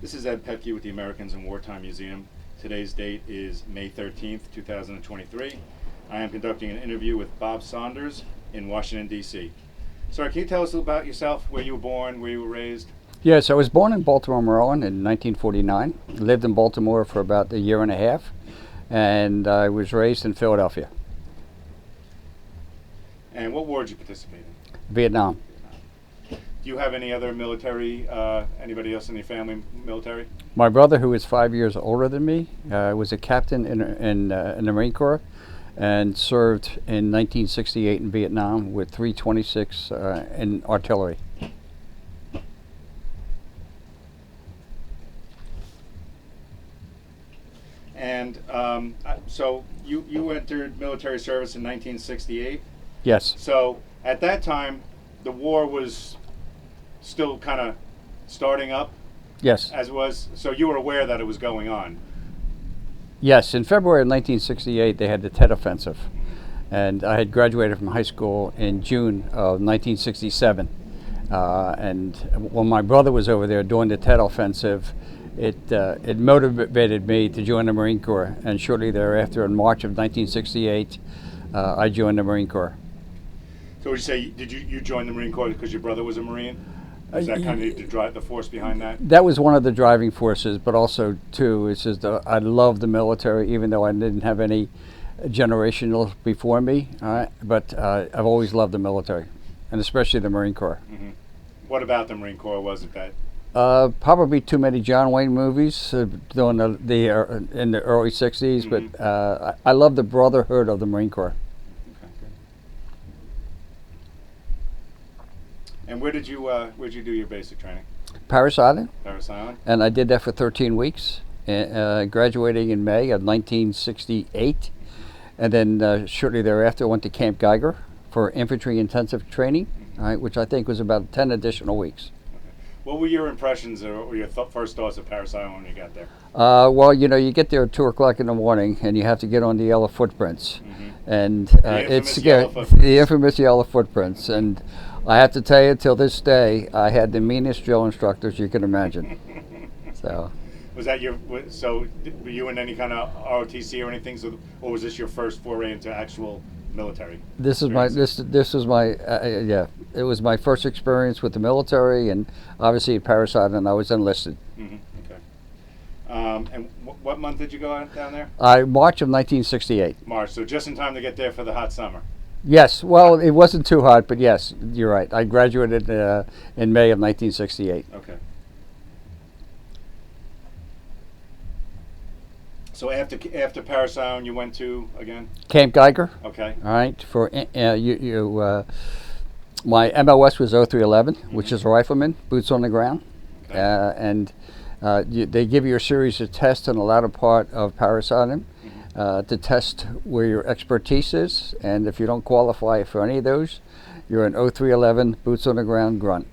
This is Ed Petke with the Americans in Wartime Museum. Today's date is May 13th, 2023. I am conducting an interview with Bob Saunders in Washington, D.C. Sir, can you tell us a little about yourself, where you were born, where you were raised? Yes, I was born in Baltimore, Maryland in 1949. Lived in Baltimore for about a year and a half, and I was raised in Philadelphia. And what war did you participate in? Vietnam. Do you have any other military, anybody else in your family military? My brother, who is 5 years older than me, was a captain in the Marine Corps and served in 1968 in Vietnam with 326 in artillery. And so you entered military service in 1968? Yes. So at that time, the war was still kind of starting up? Yes. As it was? So you were aware that it was going on? Yes. In February of 1968, they had the Tet Offensive. And I had graduated from high school in June of 1967. And when my brother was over there doing the Tet Offensive, it motivated me to join the Marine Corps. And shortly thereafter, in March of 1968, I joined the Marine Corps. So would you say, did you join the Marine Corps because your brother was a Marine? Is that kind of the force behind that? That was one of the driving forces, but also, too, it's just I love the military, even though I didn't have any generational before me. But I've always loved the military, and especially the Marine Corps. Mm-hmm. What about the Marine Corps was it that? Probably too many John Wayne movies during in the early 60s, mm-hmm. But I love the brotherhood of the Marine Corps. And where did you do your basic training? Paris Island. Paris Island. And I did that for 13 weeks, graduating in May of 1968. And then shortly thereafter, I went to Camp Geiger for infantry intensive training, which I think was about 10 additional weeks. Okay. What were your impressions or your first thoughts of Paris Island when you got there? Well, you get there at 2 o'clock in the morning, and you have to get on the yellow footprints. Mm-hmm. And it's the infamous yellow footprints. And I have to tell you, till this day, I had the meanest drill instructors you can imagine. So. Was that so were you in any kind of ROTC or anything, or was this your first foray into actual military? This is it was my first experience with the military, and obviously at Paris Island I was enlisted. Mm-hmm. Okay. And what month did you go down there? March of 1968. March, so just in time to get there for the hot summer. Yes, well, it wasn't too hot, but yes, you're right. I graduated in May of 1968. Okay. So after Paris Island, you went to again? Camp Geiger. Okay. All right. For my MOS was 0311, mm-hmm. which is a rifleman, boots on the ground, okay. And they give you a series of tests in the latter part of Paris Island. To test where your expertise is, and if you don't qualify for any of those, you're an 0311 boots on the ground grunt.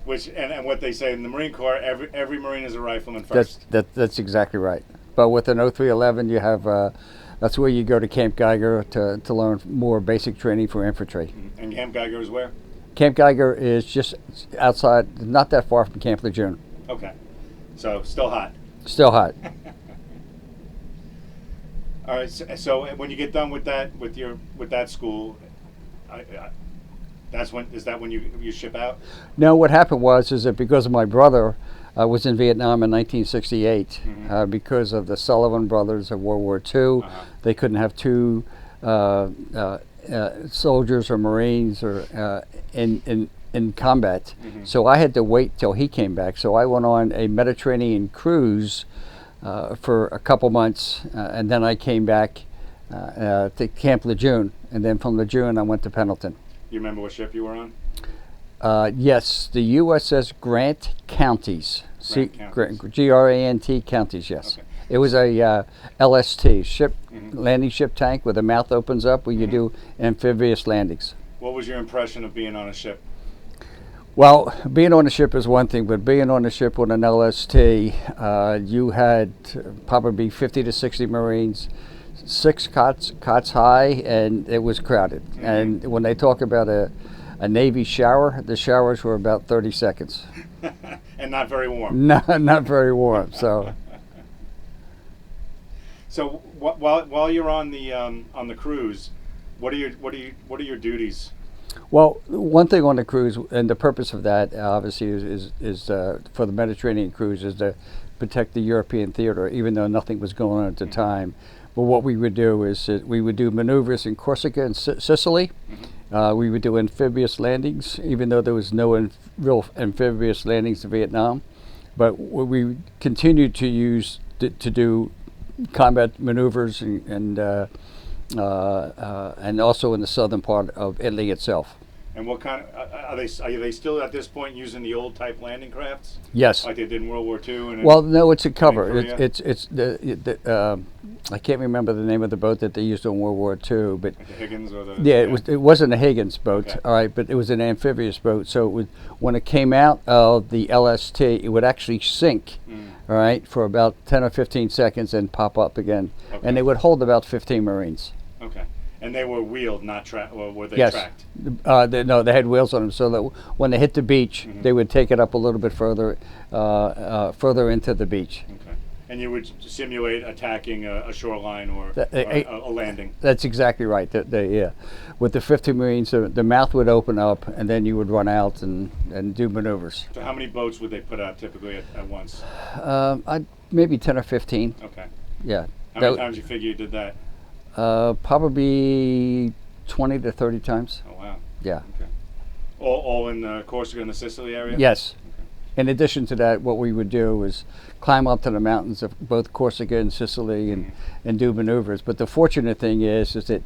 Which and what they say in the Marine Corps, every Marine is a rifleman first. That's exactly right. But with an 0311, you have that's where you go to Camp Geiger to learn more basic training for infantry. And Camp Geiger is where? Camp Geiger is just outside, not that far from Camp Lejeune. Okay, so still hot. Still hot. All right. So when you get done with that school, is that when you ship out? No. What happened is that because of my brother was in Vietnam in 1968, mm-hmm. Because of the Sullivan brothers of World War II, they couldn't have two soldiers or Marines or in combat. Mm-hmm. So I had to wait till he came back. So I went on a Mediterranean cruise. For a couple months, and then I came back to Camp Lejeune, and then from Lejeune I went to Pendleton. You remember what ship you were on? Yes, the USS Grant Counties. Grant Counties, yes. Okay. It was a LST, ship, mm-hmm. landing ship tank where the mouth opens up where you mm-hmm. do amphibious landings. What was your impression of being on a ship? Well, being on a ship is one thing, but being on a ship with an LST, you had probably 50 to 60 Marines, 6 cots high, and it was crowded. Mm-hmm. And when they talk about a Navy shower, the showers were about 30 seconds. And not very warm. Not very warm. So. So while you're on the cruise, what are your duties? Well, one thing on the cruise, and the purpose of that obviously is for the Mediterranean cruise, is to protect the European theater, even though nothing was going on at the time. But what we would do is we would do maneuvers in Corsica and Sicily. We would do amphibious landings, even though there was no real amphibious landings in Vietnam. But we continued to use to do combat maneuvers and also in the southern part of Italy itself. And what kind of, are they still at this point using the old type landing crafts? Yes. Like they did in World War II? And well, no, it's a cover. It's the I can't remember the name of the boat that they used in World War II, but like the Higgins or the it wasn't a Higgins boat, okay. all right, but it was an amphibious boat. So it would, when it came out of the LST, it would actually sink, all right, for about 10 or 15 seconds and pop up again, and they would hold about 15 Marines. Okay. And they were wheeled, not tracked, or were they yes. tracked? No, they had wheels on them, so that when they hit the beach, they would take it up a little bit further, further into the beach. Okay. And you would simulate attacking a shoreline or a landing. That's exactly right. Yeah. With the 50 Marines, the mouth would open up, and then you would run out and do maneuvers. So how many boats would they put out typically at once? Maybe 10 or 15. Okay. Yeah. How many times you figure you did that? Probably 20 to 30 times. Oh, wow. Yeah. Okay. All in Corsica and the Sicily area? Yes. In addition to that, what we would do is climb up to the mountains of both Corsica and Sicily and do maneuvers. But the fortunate thing is that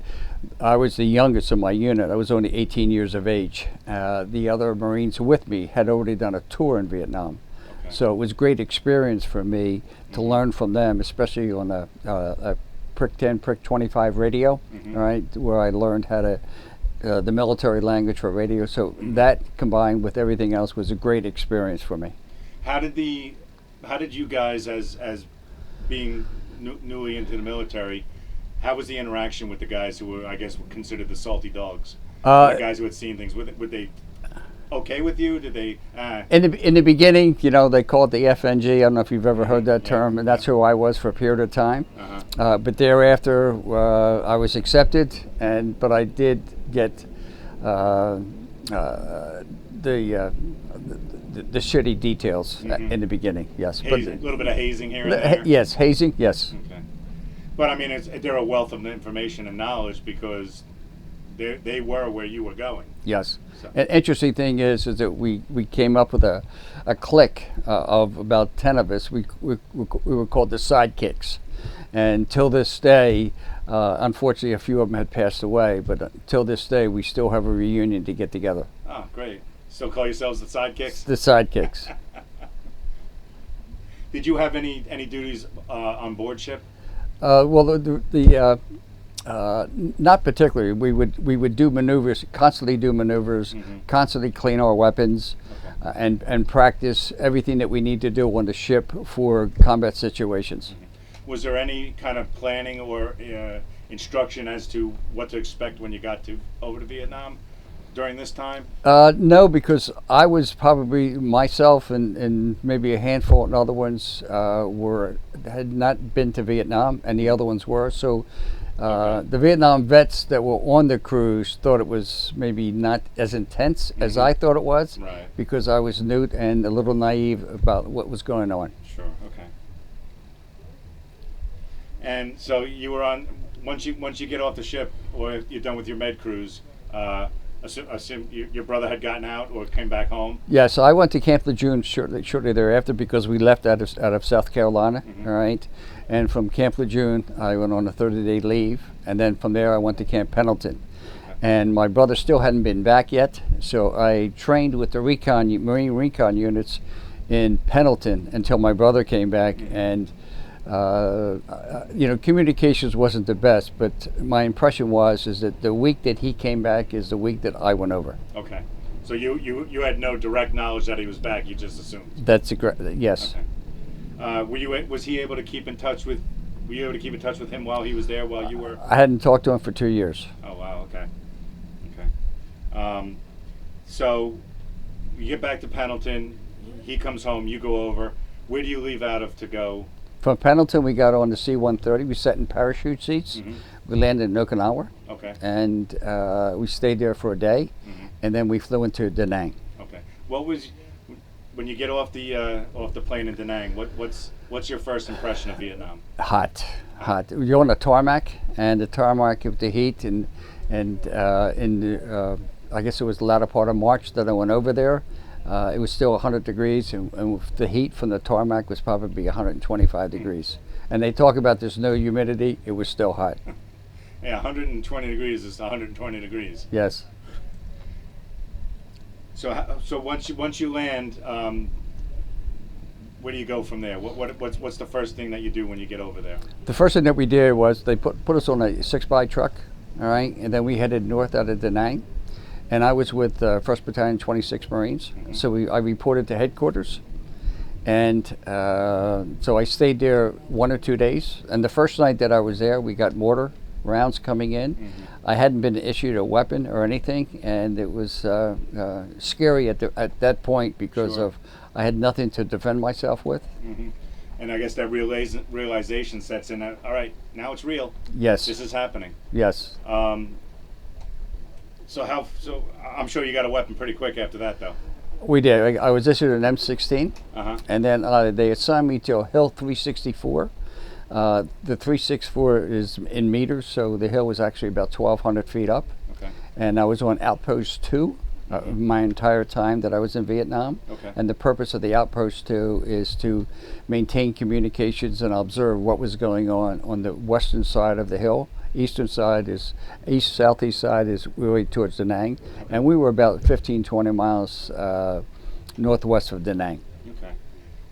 I was the youngest of my unit. I was only 18 years of age. The other Marines with me had already done a tour in Vietnam. Okay. So it was a great experience for me to learn from them, especially on a Prick 10, Prick 25 radio, all right, where I learned how to the military language for radio. So that combined with everything else was a great experience for me. How did you guys, as being newly into the military, how was the interaction with the guys who were, I guess, considered the salty dogs? The guys who had seen things, would they okay with you? Did they? In the beginning, they called it the FNG. I don't know if you've ever heard that term, and that's who I was for a period of time. But thereafter, I was accepted, but I did get the shitty details in the beginning. Yes, a little bit of hazing here and there. Yes, hazing. Yes. Okay. But I mean, they're a wealth of information and knowledge because they were where you were going. Yes. So. An interesting thing is that we came up with a clique of about 10 of us. We were called the Sidekicks. And till this day, unfortunately, a few of them had passed away, but till this day, we still have a reunion to get together. Oh, great. Still call yourselves the Sidekicks? The Sidekicks. Did you have any duties on board ship? Well, not particularly. We would do maneuvers, constantly do maneuvers, constantly clean our weapons, and practice everything that we need to do on the ship for combat situations. Was there any kind of planning or instruction as to what to expect when you got over to Vietnam during this time? No, because I was probably myself and maybe a handful of other ones had not been to Vietnam, and the other ones were. So the Vietnam vets that were on the cruise thought it was maybe not as intense as I thought it was, because I was new and a little naive about what was going on. Sure. Okay. And so you were on, once you get off the ship or you're done with your med cruise, assume your brother had gotten out or came back home? Yeah, so I went to Camp Lejeune shortly thereafter because we left out of South Carolina, all right? And from Camp Lejeune, I went on a 30-day leave, and then from there I went to Camp Pendleton. And my brother still hadn't been back yet, so I trained with the Marine Recon units in Pendleton until my brother came back, and communications wasn't the best, but my impression is that the week that he came back is the week that I went over. Okay, so you had no direct knowledge that he was back. You just assumed. That's yes. Okay. Was he able to keep in touch with? Were you able to keep in touch with him while he was there? While you were? I hadn't talked to him for 2 years. Oh wow. Okay. Okay. So you get back to Pendleton. he comes home, you go over. Where do you leave out of to go? From Pendleton, we got on the C-130. We sat in parachute seats. Mm-hmm. We landed in Okinawa. Okay. And we stayed there for a day, and then we flew into Da Nang. Okay. What was when you get off the plane in Da Nang? What's your first impression of Vietnam? Hot. You're on the tarmac, and the tarmac with the heat, and I guess it was the latter part of March that I went over there. It was still 100 degrees, and the heat from the tarmac was probably 125 degrees. And they talk about there's no humidity. It was still hot. Yeah, 120 degrees is 120 degrees. Yes. So once you land, where do you go from there? What's the first thing that you do when you get over there? The first thing that we did was they put us on a 6x truck, all right, and then we headed north out of Da Nang. And I was with 1st Battalion, 26 Marines. Mm-hmm. So I reported to headquarters. And so I stayed there 1 or 2 days. And the first night that I was there, we got mortar rounds coming in. Mm-hmm. I hadn't been issued a weapon or anything. And it was scary at that point because Sure. of I had nothing to defend myself with. Mm-hmm. And I guess that realization sets in. All right, now it's real. Yes. This is happening. Yes. So I'm sure you got a weapon pretty quick after that, though. We did. I was issued an M16, Uh-huh. and then they assigned me to a Hill 364. The 364 is in meters, so the hill was actually about 1,200 feet up. Okay. And I was on Outpost 2 my entire time that I was in Vietnam. Okay. And the purpose of the Outpost 2 is to maintain communications and observe what was going on the western side of the hill. Eastern side is southeast side is really towards Da Nang, and we were about 15-20 miles northwest of Da Nang. Okay.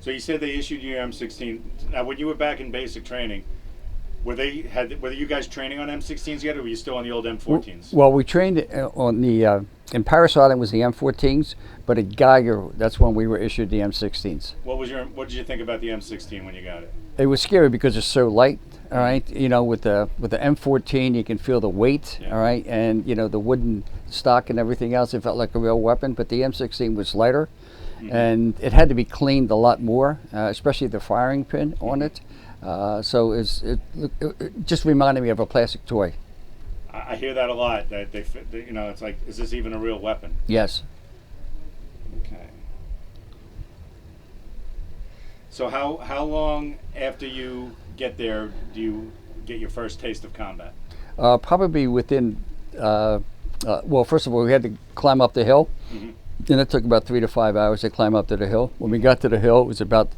So you said they issued you your M16. Now, when you were back in basic training, were you guys training on M16s yet, or were you still on the old M14s? Well, we trained on the in Paris Island was the M14s, but at Geiger, that's when we were issued the M16s. What did you think about the M16 when you got it? It was scary because it's so light. All right, you know, with the M14, you can feel the weight. Yeah. All right, and you know the wooden stock and everything else. It felt like a real weapon. But the M16 was lighter, and it had to be cleaned a lot more, especially the firing pin on it. So it just reminded me of a plastic toy. I hear that a lot. That it's like, is this even a real weapon? Yes. Okay. So how long after you get there do you get your first taste of combat? Probably within. Well, first of all, we had to climb up the hill, and it took about 3 to 5 hours to climb up to the hill. When we got to the hill, it was about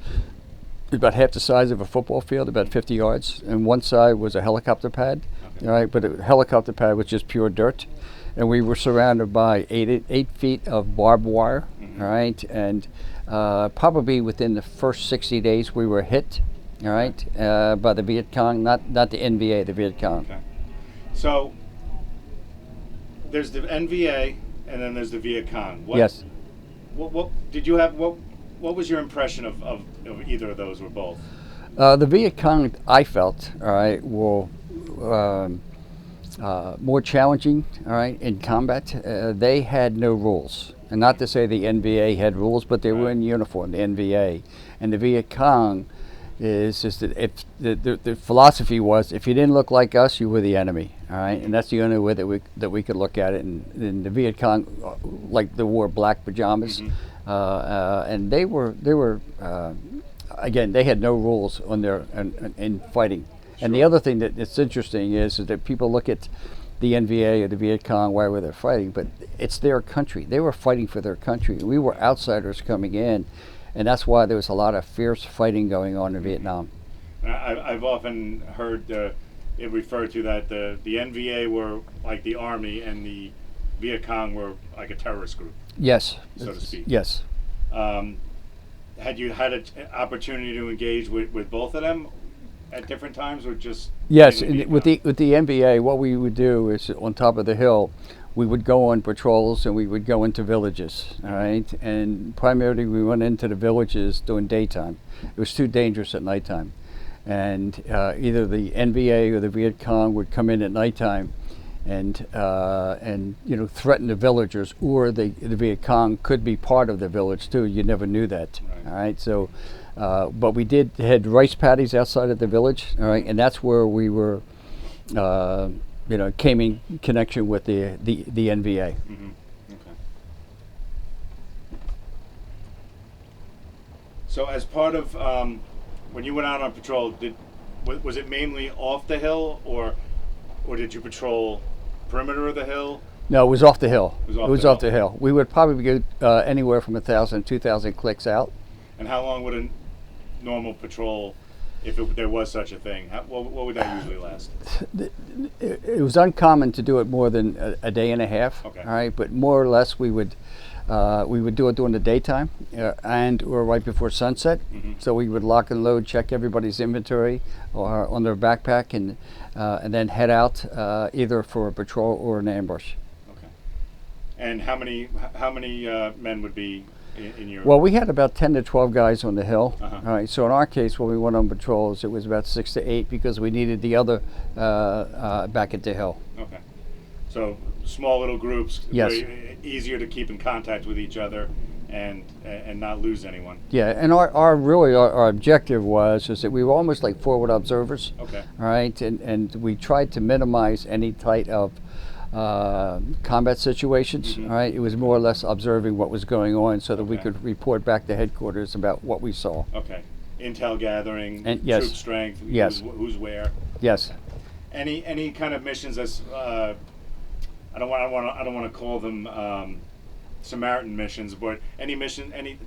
half the size of a football field, about 50 yards, and one side was a helicopter pad. Okay. All right, but the helicopter pad was just pure dirt, and we were surrounded by 8 feet of barbed wire. All right, and probably within the first 60 days, we were hit. All right, by the Viet Cong, not the NVA, the Viet Cong. Okay. So there's the NVA, and then there's the Viet Cong. Yes. What did you have? What was your impression of either of those or both? The Viet Cong, I felt, all right, were more challenging, all right, in combat. They had no rules. And not to say the NVA had rules, but they were in uniform, the NVA. And the Viet Cong is just that if the philosophy was, if you didn't look like us, you were the enemy, all right? And that's the only way that we could look at it. And the Viet Cong, like they wore black pajamas, and they were again, they had no rules on their in fighting. Sure. And the other thing that's interesting is that people look at the NVA or the Viet Cong, why were they fighting? But it's their country. They were fighting for their country. We were outsiders coming in. And that's why there was a lot of fierce fighting going on in Vietnam. I've often heard it referred to that the NVA were like the army and the Viet Cong were like a terrorist group. Yes. So to speak. Yes. Had you had an opportunity to engage with both of them at different times, or just? Yes. With the NVA, what we would do is on top of the hill, we would go on patrols and we would go into villages, all right? And primarily we went into the villages during daytime. It was too dangerous at nighttime. And either the NVA or the Viet Cong would come in at nighttime and threaten the villagers, or the Viet Cong could be part of the village too. You never knew that. Right. All right, so but we did had rice paddies outside of the village. All right, and that's where we were. Came in connection with the NVA. Mm-hmm. Okay. So as part of when you went out on patrol, was it mainly off the hill, or did you patrol perimeter of the hill? No, it was off the hill. It was off the hill. We would probably go anywhere from 1,000 to 2,000 clicks out. And how long would a normal patrol, if there was such a thing, what would that usually last? It was uncommon to do it more than a day and a half. Okay. All right, but more or less we would do it during the daytime and or right before sunset. Mm-hmm. So we would lock and load, check everybody's inventory or on their backpack, and then head out either for a patrol or an ambush. Okay. And how many men would be in your? Well, we had about 10 to 12 guys on the hill. Uh-huh. All right. So in our case, when we went on patrols, it was about 6 to 8 because we needed the other back at the hill. Okay. So small little groups. Yes. Easier to keep in contact with each other and not lose anyone. Yeah, and our objective is that we were almost like forward observers. Okay. All right, and we tried to minimize any type of combat situations. Mm-hmm. All right, it was more or less observing what was going on so that we Okay. could report back to headquarters about what we saw. Okay. Intel gathering, And yes. troop strength, Yes. who's where. Yes. Any kind of missions that's I don't want to call them Samaritan missions, but any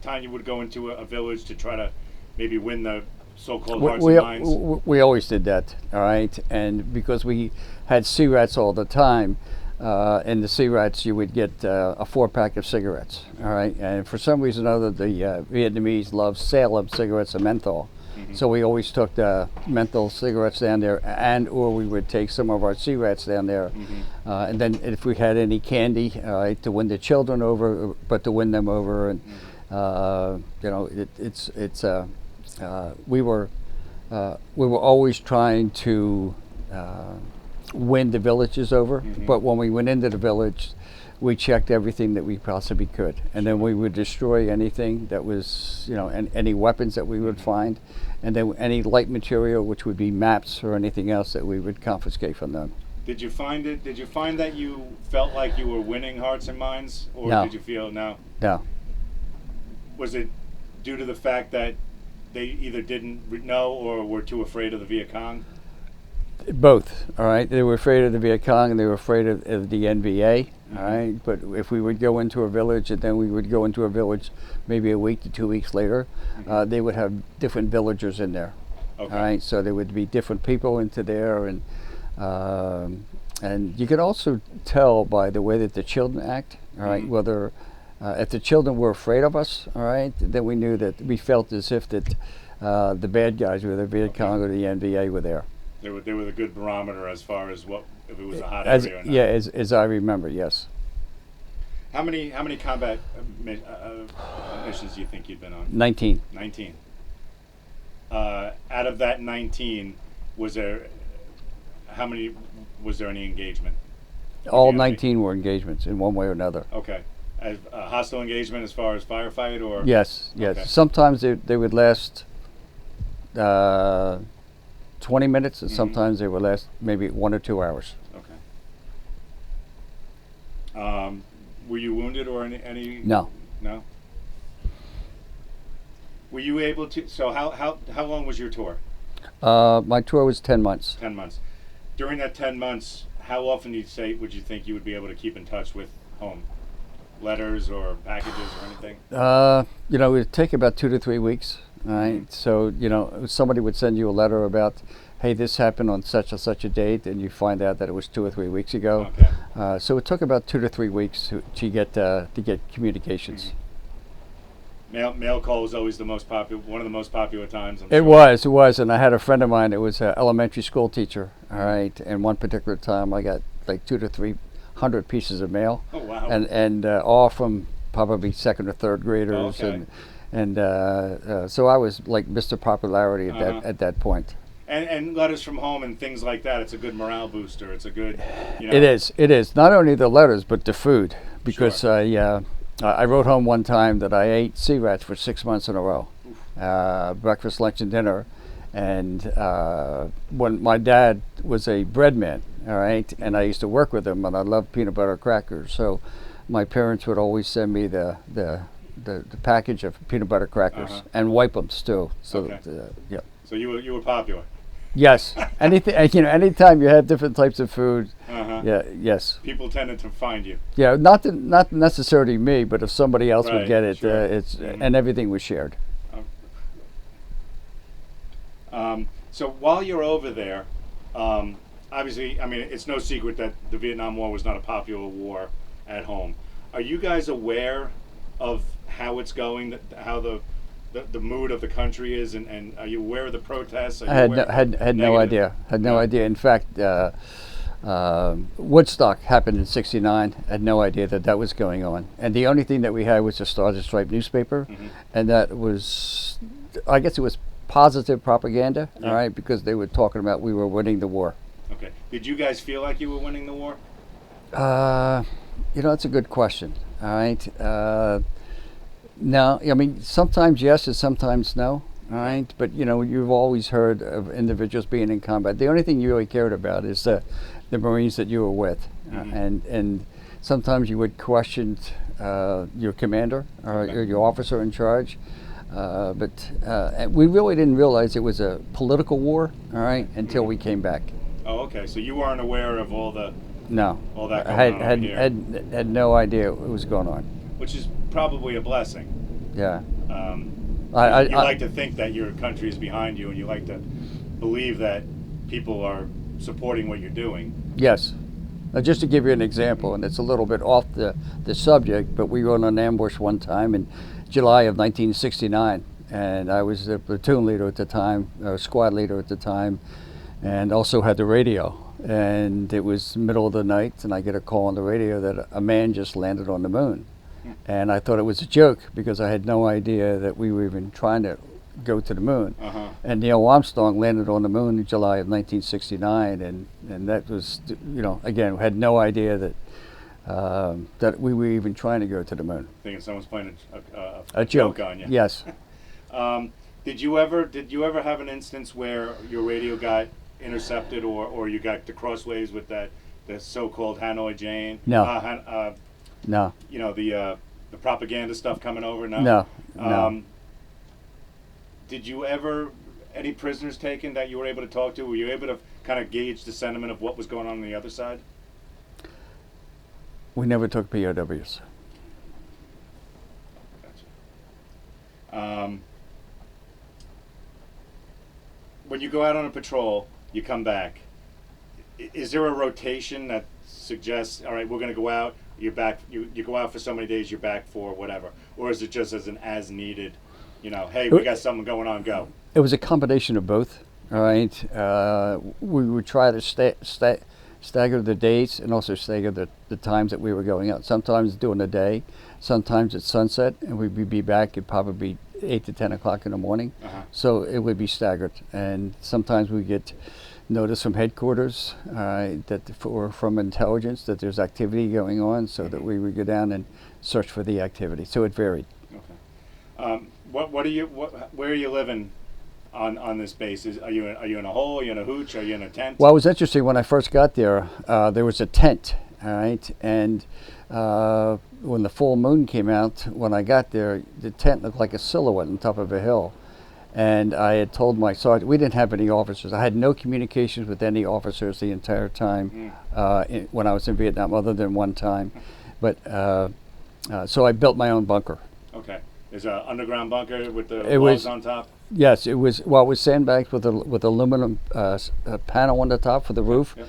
time you would go into a village to try to maybe win the so-called hearts and minds. We always did that, all right, and because we had C-rats all the time, in the C-rats you would get a 4-pack of cigarettes, all right, and for some reason or other the Vietnamese love Salem cigarettes and menthol. Mm-hmm. So we always took the menthol cigarettes down there, or we would take some of our C-rats down there. Mm-hmm. And then if we had any candy, to win the children over, but to win them over, and we were always trying to win the villages over. Mm-hmm. But when we went into the village, we checked everything that we possibly could, and then we would destroy anything that was, and any weapons that we would find, and then any light material, which would be maps or anything else, that we would confiscate from them. Did you find that you felt like you were winning hearts and minds, or No. did you feel no? No. Was it due to the fact that they either didn't know or were too afraid of the Viet Cong? Both, all right. They were afraid of the Viet Cong and they were afraid of the NVA, all right. But if we would go into a village and then we would go into a village maybe a week to 2 weeks later, they would have different villagers in there, Okay. all right. So there would be different people into there, and you could also tell by the way that the children act, all right, whether if the children were afraid of us, all right, then we knew that we felt as if that the bad guys, whether Viet Cong or the NVA, were there. They were the good barometer as far as if it was a hot As, area or not. yeah, as I remember, yes. How many combat missions do you think you've been on? 19. 19. Out of that 19, was there any engagement? All Yeah, 19 were engagements in one way or another. Okay. As hostile engagement as far as firefight, or Yes, yes. Okay. Sometimes they would last 20 minutes, and sometimes they would last maybe 1 or 2 hours. Okay. Were you wounded or any? No. No. Were you able to? So how long was your tour? My tour was 10 months. 10 months. During that 10 months, how often would you think you would be able to keep in touch with home? Letters or packages or anything? It would take about 2 to 3 weeks. All right. So, somebody would send you a letter about, hey, this happened on such and such a date, and you find out that it was 2 or 3 weeks ago. Okay. So it took about 2 to 3 weeks to get communications. Mail call was always one of the most popular times. I'm It sure. was, and I had a friend of mine that was an elementary school teacher. All right, and one particular time I got like 200 to 300 pieces of mail. Oh wow. And all from probably second or third graders, Okay. and so I was like Mr. Popularity at Uh-huh. that point. And letters from home and things like that. It's a good morale booster. It's a good, you know. It is. It is. Not only the letters, but the food. Because Sure. I wrote home one time that I ate sea rats for 6 months in a row. Breakfast, lunch, and dinner. And when my dad was a bread man, all right, and I used to work with him, and I loved peanut butter crackers. So my parents would always send me the package of peanut butter crackers and wipe them too. So yeah. So you were popular. Yes. Anything, anytime you had different types of food. Yeah. Yes. People tended to find you. Yeah. Not necessarily me, but if somebody else Right, would get it, sure. and everything was shared. So while you're over there, obviously, I mean, it's no secret that the Vietnam War was not a popular war at home. Are you guys aware of how it's going, how the mood of the country is, and are you aware of the protests? I had no idea. Had no idea. In fact, Woodstock happened in '69. Had no idea that was going on. And the only thing that we had was the Stars and Stripes newspaper, and that was, I guess, it was positive propaganda. Yeah. All right, because they were talking about we were winning the war. Okay. Did you guys feel like you were winning the war? That's a good question. All right. No, I mean, sometimes yes and sometimes no. All right, but you've always heard of individuals being in combat. The only thing you really cared about is the Marines that you were with, and sometimes you would question your commander or your officer in charge. But we really didn't realize it was a political war. All right, until we came back. Oh, okay. So you weren't aware of all that I going on here. had no idea what was going on. Which is probably a blessing. Yeah. You like to think that your country is behind you, and you like to believe that people are supporting what you're doing. Yes. Just to give you an example, and it's a little bit off the subject, but we were on an ambush one time in July of 1969, and I was the platoon leader at the time, or squad leader at the time, and also had the radio. And it was middle of the night, and I get a call on the radio that a man just landed on the moon. And I thought it was a joke because I had no idea that we were even trying to go to the moon. And Neil Armstrong landed on the moon in July of 1969, and that was, again, had no idea that we were even trying to go to the moon. Thinking someone's playing A joke on you. Yes. Did you ever have an instance where your radio got intercepted, or you got the crosswaves with the so-called Hanoi Jane? No. No. The propaganda stuff coming over? No. No. Did you ever, any prisoners taken that you were able to talk to? Were you able to kind of gauge the sentiment of what was going on the other side? We never took POWs. Gotcha. When you go out on a patrol, you come back. Is there a rotation that suggests, all right, we're going to go out, you're back, you go out for so many days, you're back for whatever? Or is it just as needed, hey, we got something going on, go? It was a combination of both, all right? We would try to stagger the days and also stagger the times that we were going out. Sometimes during the day, sometimes at sunset, and we'd be back at probably 8 to 10 o'clock in the morning. So it would be staggered. And sometimes we get notice from headquarters from intelligence that there's activity going on, so that we would go down and search for the activity. So it varied. Okay. Where are you living on this base? Are you in a hole? Are you in a hooch? Are you in a tent? Well, it was interesting when I first got there. There was a tent, all right, and when the full moon came out, when I got there, the tent looked like a silhouette on top of a hill. And I had told my sergeant, we didn't have any officers. I had no communications with any officers the entire time when I was in Vietnam, other than one time. But so I built my own bunker. Okay. There's an underground bunker with the walls on top? Yes, it was sandbags with aluminum panel on the top for the roof. Yep.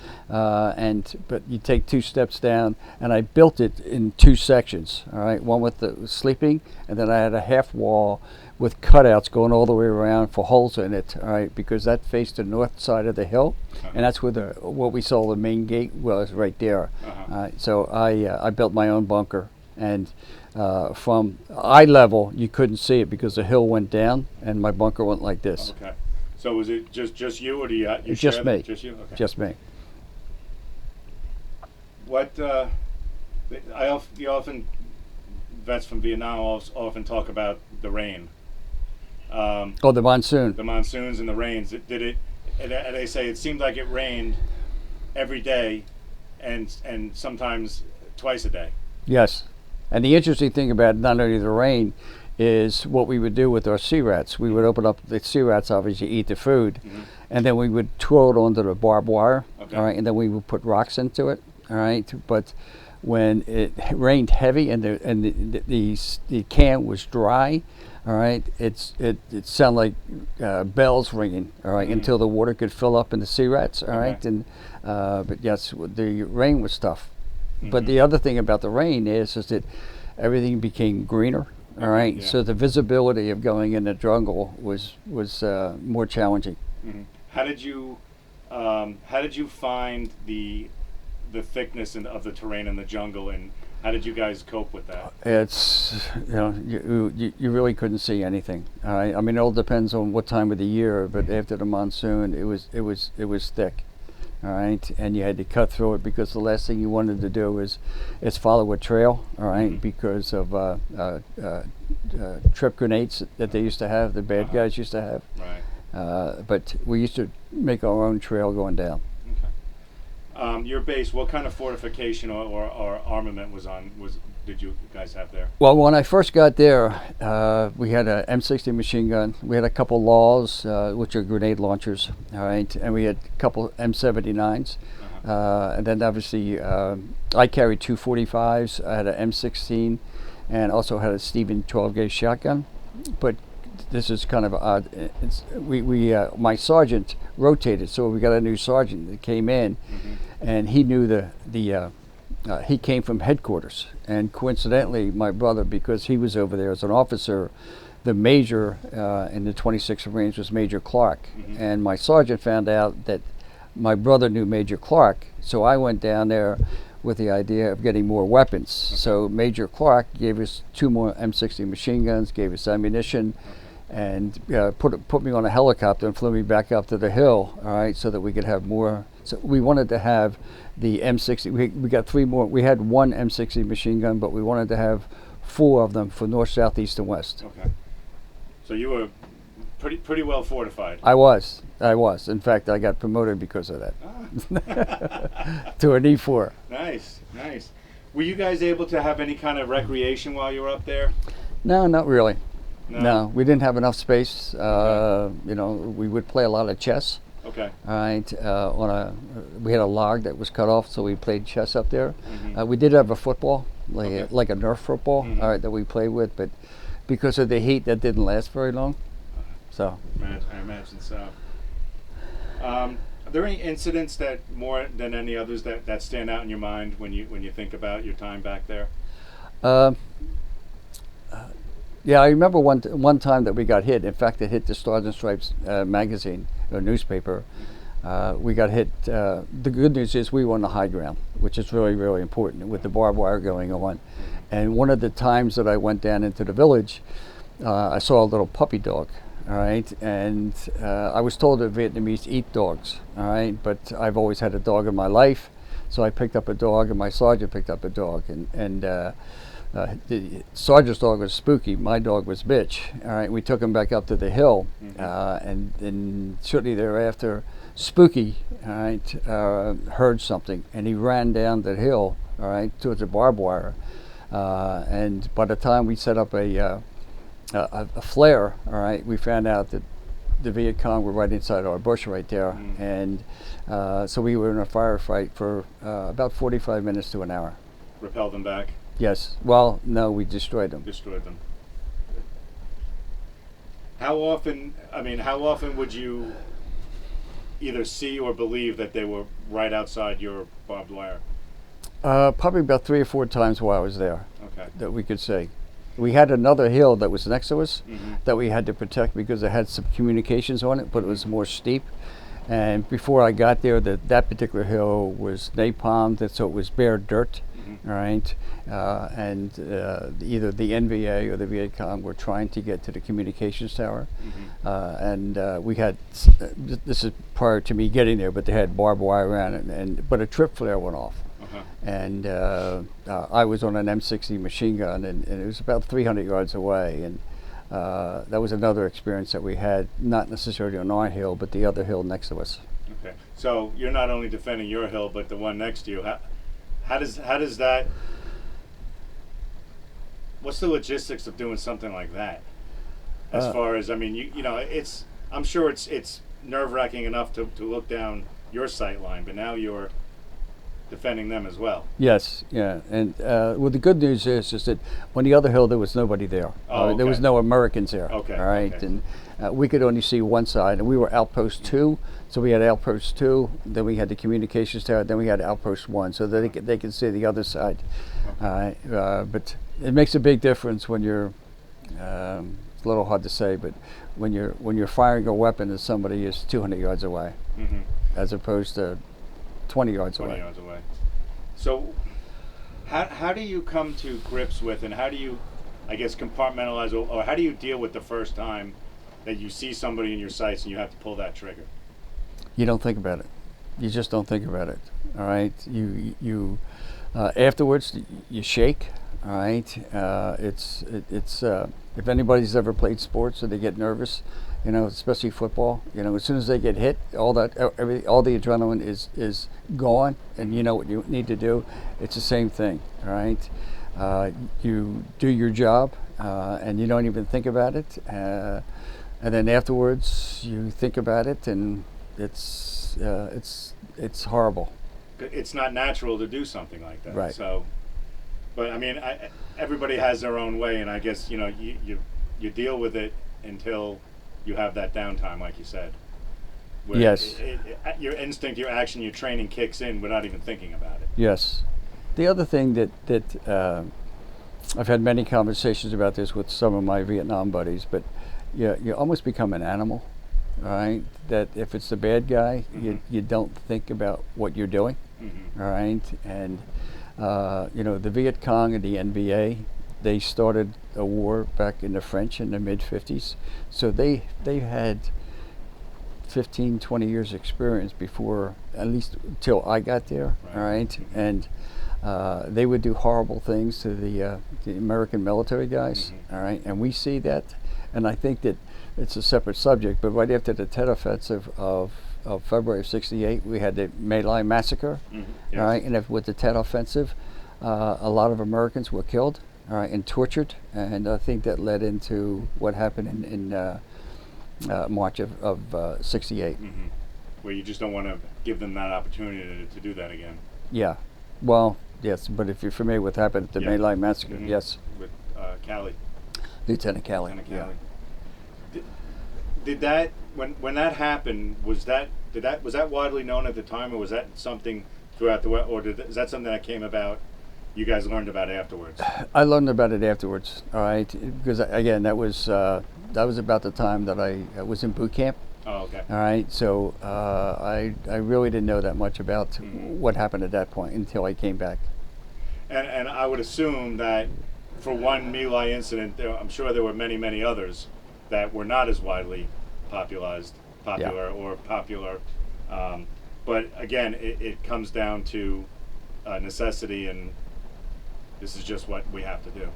But you take 2 steps down, and I built it in 2 sections. All right, one with the sleeping, and then I had a half wall with cutouts going all the way around for holes in it. All right, because that faced the north side of the hill, and that's where what we saw the main gate was, right there. So I built my own bunker, and from eye level you couldn't see it because the hill went down and my bunker went like this. Okay. So was it just you, or do you It's share just that? me. Just you? Okay. Just me. What you often vets from Vietnam often talk about the rain. Oh, the monsoon. The monsoons and the rains. Did it? And they say it seemed like it rained every day, and sometimes twice a day. Yes. And the interesting thing about not only the rain is what we would do with our sea rats. We would open up the sea rats, obviously eat the food, and then we would twirl it onto the barbed wire, Okay. all right, and then we would put rocks into it, all right. But when it rained heavy and the can was dry, all right, it sounded like bells ringing, all right, until the water could fill up in the sea rats, all right. Okay. And but yes, the rain was tough. But the other thing about the rain is that everything became greener. All right, Yeah. so the visibility of going in the jungle was more challenging. How did you find the thickness of the terrain in the jungle, and how did you guys cope with that? It's you really couldn't see anything. All right, I mean it all depends on what time of the year, but after the monsoon, it was thick. All right, and you had to cut through it because the last thing you wanted to do is follow a trail. All right, because of trip grenades that they used to have, the bad guys used to have. Right. But we used to make our own trail going down. Okay. Your base, what kind of fortification or armament did you guys have there? Well, when I first got there, we had a M60 machine gun. We had a couple laws, which are grenade launchers, all right, and we had a couple M79s. And then obviously, I carried two 45s. I had an M16, and also had a Stephen 12-gauge shotgun. But this is kind of odd. My sergeant rotated, so we got a new sergeant that came in, and he knew he came from headquarters, and coincidentally, my brother, because he was over there as an officer, the major in the 26th Marines was Major Clark, and my sergeant found out that my brother knew Major Clark, so I went down there with the idea of getting more weapons. So Major Clark gave us two more M60 machine guns, gave us ammunition, and put me on a helicopter and flew me back up to the hill, all right, so that we could have more. So we wanted to have the M60. We got three more. We had one M60 machine gun, but we wanted to have four of them for north, south, east, and west. Okay. So you were pretty well fortified. I was. In fact, I got promoted because of that to an E4. Nice. Were you guys able to have any kind of recreation while you were up there? No, not really. No? No, we didn't have enough space. We would play a lot of chess. Okay. All right, we had a log that was cut off, so we played chess up there. We did have a football, like a Nerf football, all right, that we played with, but because of the heat, that didn't last very long. So. I imagine so. Are there any incidents that more than any others that stand out in your mind when you think about your time back there? Yeah, I remember one time that we got hit. In fact, it hit the Stars and Stripes magazine or newspaper. We got hit. The good news is we were on the high ground, which is really, really important with the barbed wire going on. And one of the times that I went down into the village, I saw a little puppy dog. All right, and I was told that Vietnamese eat dogs. All right, but I've always had a dog in my life, so I picked up a dog, and my sergeant picked up a dog, and the sergeant's dog was Spooky. My dog was Bitch. All right, we took him back up to the hill, and then shortly thereafter, Spooky, all right, heard something, and he ran down the hill, all right, towards the barbed wire. And by the time we set up a flare, all right, we found out that the Viet Cong were right inside our bush right there, and so we were in a firefight for about 45 minutes to an hour. Repel them back? Yes. Well, no, we destroyed them. Destroyed them. How often would you either see or believe that they were right outside your barbed wire? Probably about 3 or 4 times while I was there. Okay. That we could see. We had another hill that was next to us that we had to protect because it had some communications on it, but it was more steep. And before I got there, that particular hill was napalmed, and so it was bare dirt. Mm-hmm. All right, and either the NVA or the Viet Cong were trying to get to the communications tower, Mm-hmm. and we had this is prior to me getting there, but they had barbed wire around it, but a trip flare went off, Uh-huh. and I was on an M60 machine gun, and it was about 300 yards away, and that was another experience that we had, not necessarily on our hill, but the other hill next to us. Okay. So you're not only defending your hill, but the one next to you. How does that? What's the logistics of doing something like that? As far as, I mean, you know, I'm sure it's nerve-wracking enough to look down your sight line, but now you're defending them as well. Yes, yeah, and well, the good news is that on the other hill there was nobody there. Oh, There was okay. no Americans there. Okay, all right, okay. and we could only see one side, and we were outpost 2, so we had outpost 2, then we had the communications tower, then we had outpost 1, so that they could see the other side. But it makes a big difference when you're. It's a little hard to say, but when you're firing a weapon and somebody is 200 yards away, Mm-hmm. as opposed to 20 yards 20 away. yards away. So, how do you come to grips with, and how do you, I guess, compartmentalize, or how do you deal with the first time that you see somebody in your sights and you have to pull that trigger? You don't think about it. You just don't think about it. All right. You afterwards you shake. All right. It's if anybody's ever played sports or they get nervous, you know, especially football, you know, as soon as they get hit, all the adrenaline is gone, and you know what you need to do. It's the same thing. All right. You do your job, and you don't even think about it, and then afterwards you think about it, and it's horrible. It's not natural to do something like that. Right. So, but I mean, everybody has their own way, and I guess, you know, you deal with it until you have that downtime, like you said. Where Yes. Your instinct, your action, your training kicks in without even thinking about it. Yes. The other thing that I've had many conversations about this with some of my Vietnam buddies, but you almost become an animal, all right? That if it's the bad guy, Mm-hmm. you don't think about what you're doing, Mm-hmm. all right? And you know, the Viet Cong and the NBA, they started a war back in the French in the mid-50s, so they had 15, 20 years experience before, at least till I got there, Right. all right? And they would do horrible things to the American military guys, Mhm. all right? And we see that, and I think that it's a separate subject, but right after the Tet Offensive of February of '68, we had the My Lai massacre, Mhm. all right? And with the Tet Offensive, a lot of Americans were killed, all right, and tortured, and I think that led into what happened in March of '68. Mm-hmm. Where you just don't want to give them that opportunity to do that again. Yeah, well, yes, but if you're familiar with what happened at the Yeah. My Lai massacre, Mhm. yes, With Cali. Lieutenant Calley. Lieutenant Yeah. Cali. Did that, when that happened, was that widely known at the time, or was that something throughout is that something that came about, you guys learned about afterwards? I learned about it afterwards, all right, because again, that was about the time that I was in boot camp. Oh, okay. All right, so I really didn't know that much about Mhm. what happened at that point until I came back. And I would assume that for one My Lai incident, I'm sure there were many others that were not as widely popular. But again, it comes down to necessity, and this is just what we have to do.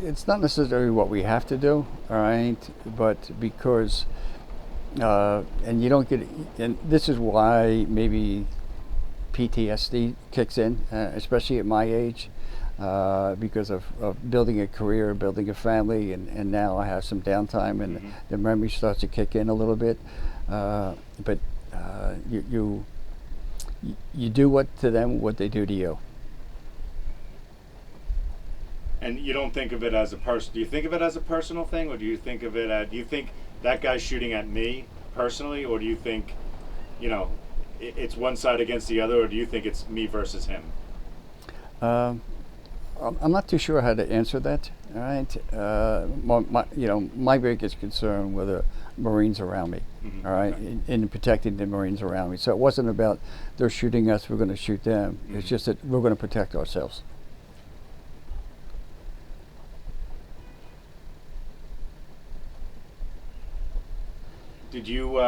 It's not necessarily what we have to do, all right, but because, and you don't get, and this is why maybe PTSD kicks in, especially at my age, because of building a career, building a family, and now I have some downtime, and Mhm. the memory starts to kick in a little bit. But you do what they do to you. And you don't think of it as a person. Do you think of it as a personal thing, or do you think of it as, do you think that guy's shooting at me personally, or do you think, you know, it's one side against the other, or do you think it's me versus him? I'm not too sure how to answer that. all right, my biggest concern were the Marines around me, all right, Okay. in protecting the Marines around me. So it wasn't about they're shooting us, we're going to shoot them. It's just that we're going to protect ourselves. Did you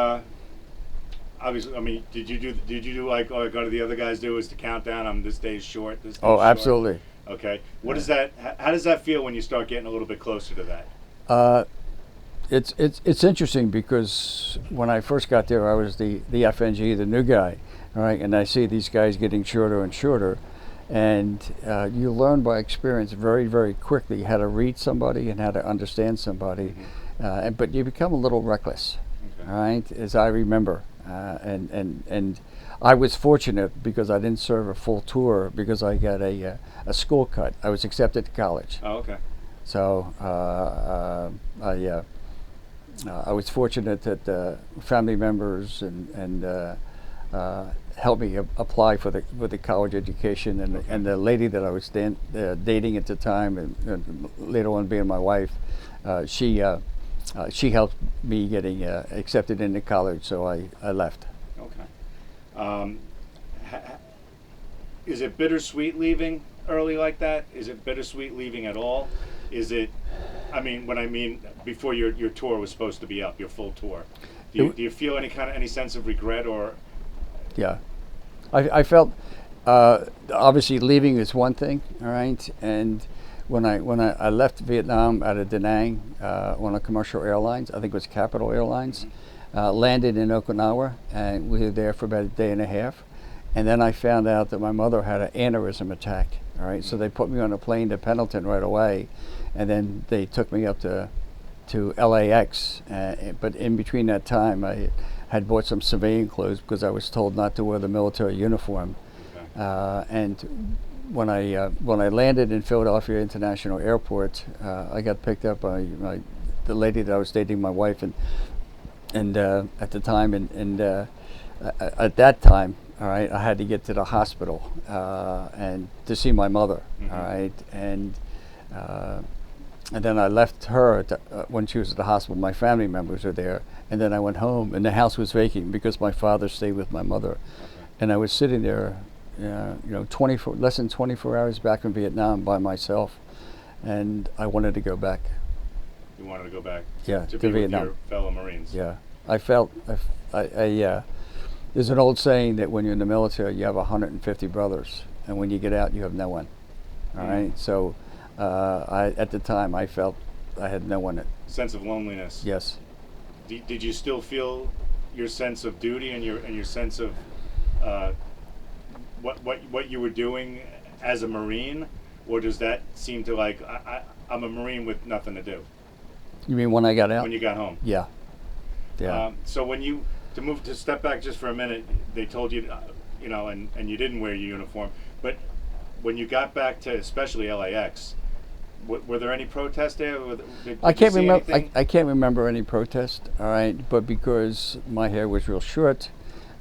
obviously? I mean, did you do like all the other guys do is to count down? This day's short. This day's Oh, short. absolutely. Okay. What is that? How does that feel when you start getting a little bit closer to that? It's interesting because when I first got there, I was the FNG, the new guy, all right, and I see these guys getting shorter and shorter, and you learn by experience very, very quickly how to read somebody and how to understand somebody, but you become a little reckless, Okay. all right, as I remember, and I was fortunate because I didn't serve a full tour because I got a school cut. I was accepted to college. Oh, okay. So I was fortunate that family members and helped me apply for the college education, and the lady that I was dating at the time and later on being my wife, she helped me getting accepted into college. So I left. Okay. Is it bittersweet leaving early like that? Is it bittersweet leaving at all? Is it? I mean, before your tour was supposed to be up, your full tour. Do you feel any sense of regret or? Yeah, I felt obviously leaving is one thing, all right. And when I left Vietnam out of Da Nang on a commercial airlines, I think it was Capital Airlines, landed in Okinawa, and we were there for about a day and a half. And then I found out that my mother had an aneurysm attack. All right, so they put me on a plane to Pendleton right away, and then they took me up to LAX. But in between that time, I had bought some civilian clothes because I was told not to wear the military uniform. Okay. And when I landed in Philadelphia International Airport, I got picked up by the lady that I was dating, my wife, and at the time, and at that time. All right, I had to get to the hospital and to see my mother. All right, and then I left her when she was at the hospital. My family members were there, and then I went home, and the house was vacant because my father stayed with my mother. Okay. And I was sitting there, less than 24 hours back in Vietnam by myself, and I wanted to go back. You wanted to go back. Yeah, to to be Vietnam. with your fellow Marines. Yeah, I felt there's an old saying that when you're in the military, you have 150 brothers, and when you get out, you have no one. All right. So, at the time, I felt I had no one. Sense of loneliness. Yes. Did you still feel your sense of duty and your sense of what you were doing as a Marine, or does that seem to I'm a Marine with nothing to do? You mean when I got out? When you got home. Yeah. Yeah. So when you to step back just for a minute, they told you, and you didn't wear your uniform, but when you got back to especially LAX, were there any protests there? I can't remember. I can't remember any protest. All right, but because my hair was real short,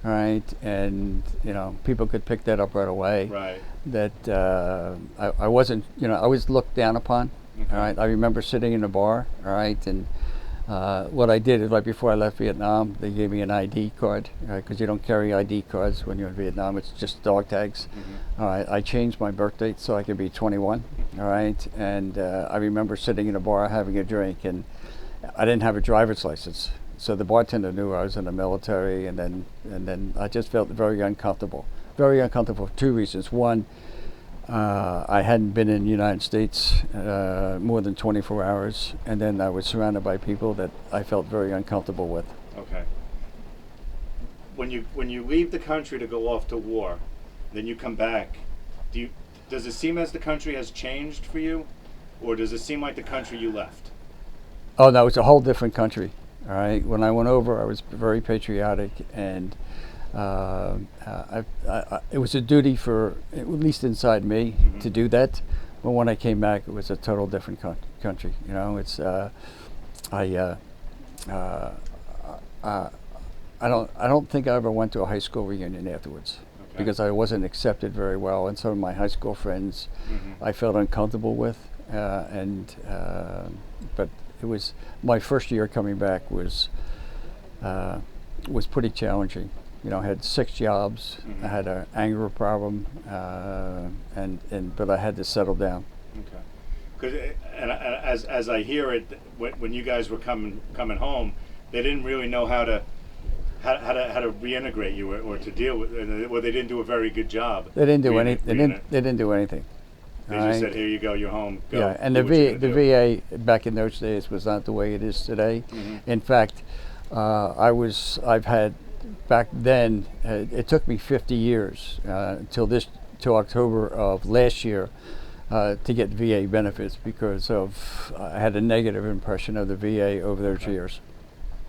all right, and people could pick that up right away. Right. That I wasn't. I was looked down upon. Okay. All right. I remember sitting in a bar. All right, and what I did is right before I left Vietnam, they gave me an ID card because you don't carry ID cards when you're in Vietnam. It's just dog tags. All right. I changed my birth date so I could be 21. All right. And I remember sitting in a bar having a drink, and I didn't have a driver's license, so the bartender knew I was in the military, and then I just felt very uncomfortable. Very uncomfortable for two reasons. One, I hadn't been in the United States more than 24 hours, and then I was surrounded by people that I felt very uncomfortable with. Okay. When you leave the country to go off to war, then you come back. Does it seem as the country has changed for you, or does it seem like the country you left? Oh no, it's a whole different country. All right. When I went over, I was very patriotic, and it was a duty for, at least inside me, to do that. But when I came back, it was a total different country. It's I don't think I ever went to a high school reunion afterwards. Okay. Because I wasn't accepted very well, and some of my high school friends I felt uncomfortable with. but it was my first year coming back was pretty challenging. You know, I had 6 jobs. I had an anger problem, but I had to settle down. Okay. Because as I hear it, when you guys were coming home, they didn't really know how to reintegrate you or to deal with, or they didn't do a very good job. They didn't do anything. They didn't do anything. They just said, "Here you go, you're home." Go, yeah, and the VA back in those days was not the way it is today. In fact, I've had back then. It took me 50 years till October of last year to get VA benefits because I had a negative impression of the VA over those years.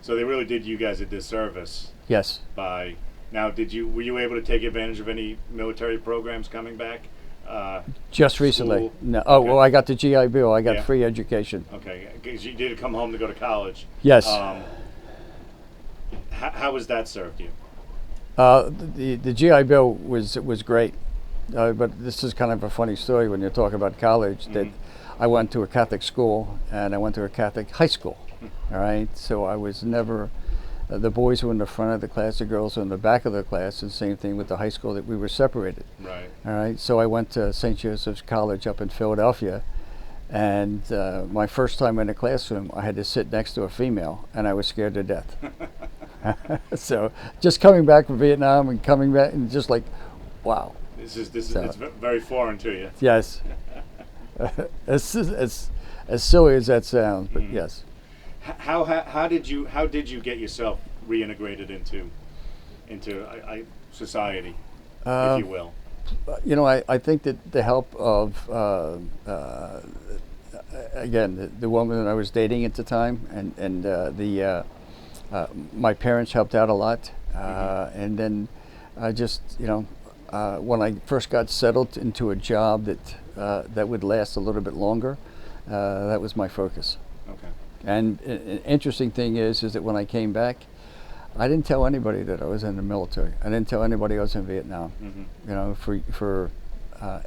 So they really did you guys a disservice. Yes. Were you able to take advantage of any military programs coming back? Just recently. School? No. Okay. Oh, well, I got the GI Bill. I got free education. Okay, because you did come home to go to college. Yes. How has that served you? The GI Bill was great, but this is kind of a funny story when you talk about college. That I went to a Catholic school and I went to a Catholic high school. All right, so I was never. The boys were in the front of the class, the girls were in the back of the class, and same thing with the high school, that we were separated. Right. All right, so I went to St. Joseph's College up in Philadelphia, and my first time in a classroom, I had to sit next to a female, and I was scared to death. So just coming back from Vietnam and coming back, and just like, wow. This is it's very foreign to you. Yes. As silly as that sounds, but yes. How did you get yourself reintegrated into society, if you will? You know, I think that the help of again the woman that I was dating at the time, and my parents helped out a lot, and then I just when I first got settled into a job that would last a little bit longer, that was my focus. Okay. And an interesting thing is that when I came back, I didn't tell anybody that I was in the military. I didn't tell anybody I was in Vietnam. You know, for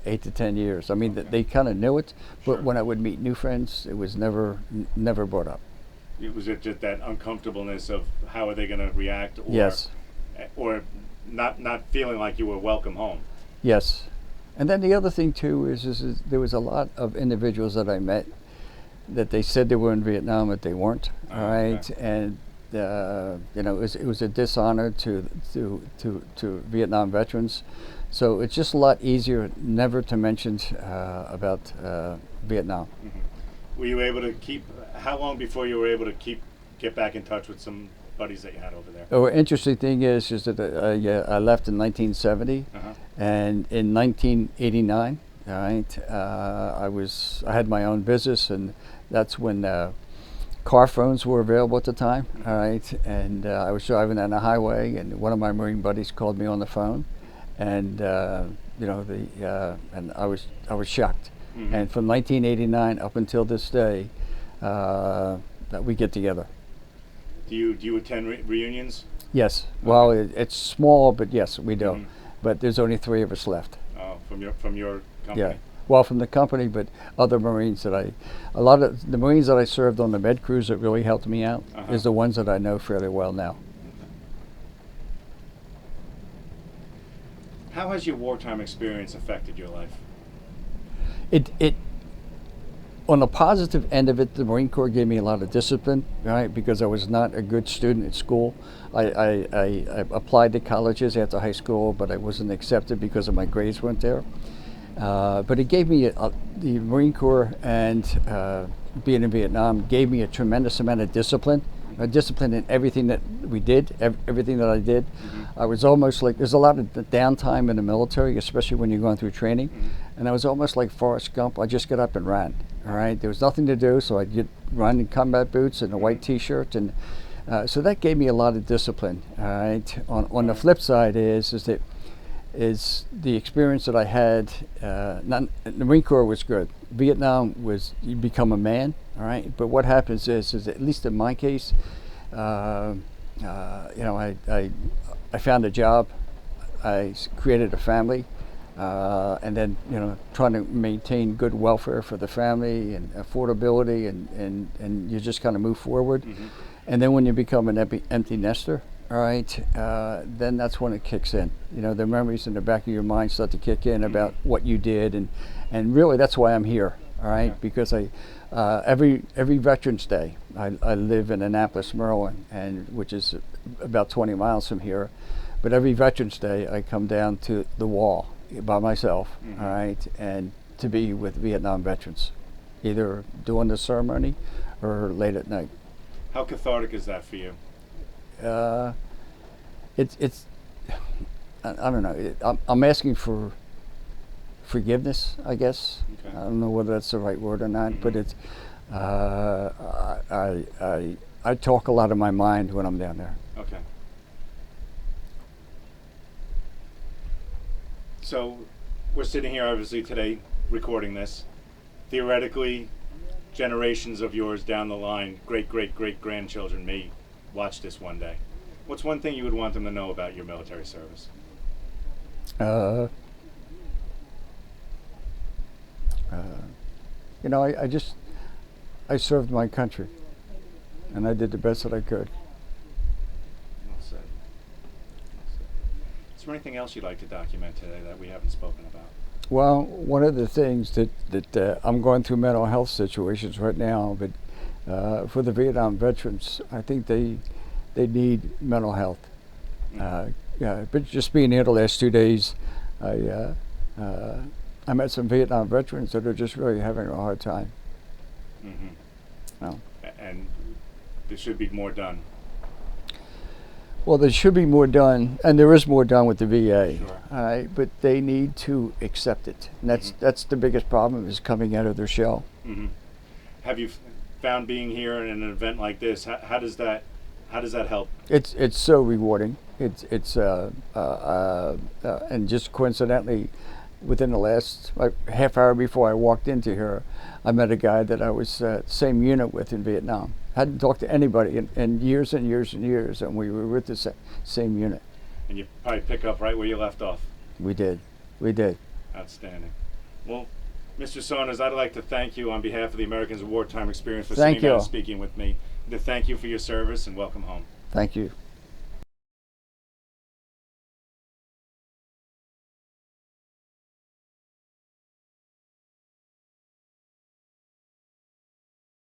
8 to 10 years. I mean, they kind of knew it, but when I would meet new friends, it was never brought up. It was just that uncomfortableness of how are they going to react, or yes, or not feeling like you were welcome home. Yes, and then the other thing too is there was a lot of individuals that I met that they said they were in Vietnam, but they weren't. All right, and it was a dishonor to Vietnam veterans. So it's just a lot easier never to mention about Vietnam. Were you able to keep? How long before you were able to get back in touch with some buddies that you had over there? Oh, interesting thing is that I left in 1970, and in 1989, all right, I had my own business, and that's when car phones were available at the time. All right, and I was driving down the highway, and one of my Marine buddies called me on the phone, and and I was shocked. And from 1989 up until this day, that we get together. Do you attend reunions? Yes. Well, it's small, but yes, we do. But there's only 3 of us left. Oh, from your company. Yeah. Well, from the company, but other Marines a lot of the Marines that I served on the med crews that really helped me out is the ones that I know fairly well now. How has your wartime experience affected your life? It on the positive end of it, the Marine Corps gave me a lot of discipline, right? Because I was not a good student at school. I applied to colleges after high school, but I wasn't accepted because of my grades weren't there. But it gave me the Marine Corps and being in Vietnam gave me a tremendous amount of discipline. Discipline in everything that we did, everything that I did. I was almost like, there's a lot of downtime in the military, especially when you're going through training. And I was almost like Forrest Gump. I just got up and ran. All right, there was nothing to do, so I'd run in combat boots and a white T-shirt, and so that gave me a lot of discipline. All right. On the flip side is the experience that I had. The Marine Corps was good. Vietnam was you become a man. All right, but what happens is at least in my case, I found a job, I created a family, and then trying to maintain good welfare for the family and affordability, and you just kind of move forward. Mm-hmm. And then when you become an empty nester, all right, then that's when it kicks in. The memories in the back of your mind start to kick in about what you did, and really that's why I'm here. All right, Okay. because every Veterans Day I live in Annapolis, Maryland, which is about 20 miles from here. But every Veterans Day I come down to the wall by myself. Mm-hmm. All right, and to be with Vietnam veterans, either during the ceremony or late at night. How cathartic is that for you? It's I don't know. I'm asking for forgiveness, I guess. Okay. I don't know whether that's the right word or not, Mm-hmm. but it's I talk a lot of my mind when I'm down there. Okay. So we're sitting here obviously today recording this. Theoretically, generations of yours down the line, great grandchildren may watch this one day. What's one thing you would want them to know about your military service? I served my country, and I did the best that I could. Well said. Well said. Is there anything else you'd like to document today that we haven't spoken about? Well, one of the things that I'm going through mental health situations right now, but for the Vietnam veterans, I think they need mental health. But just being here the last 2 days, I met some Vietnam veterans that are just really having a hard time. Mm-hmm. No. And there should be more done. Well, there should be more done, and there is more done with the VA. Sure. All right, but they need to accept it. And that's the biggest problem, is coming out of their shell. Mm-hmm. Have you found being here in an event like this? How does that help? It's so rewarding. It's and just coincidentally, within the last half hour before I walked into here, I met a guy that I was same unit with in Vietnam. Hadn't talked to anybody in years and years and years, and we were with the same unit. And you probably pick up right where you left off. We did. Outstanding. Well, Mr. Saunders, I'd like to thank you on behalf of the Americans of Wartime Experience for Thank sitting down you. and speaking with me. To thank you for your service and welcome home. Thank you.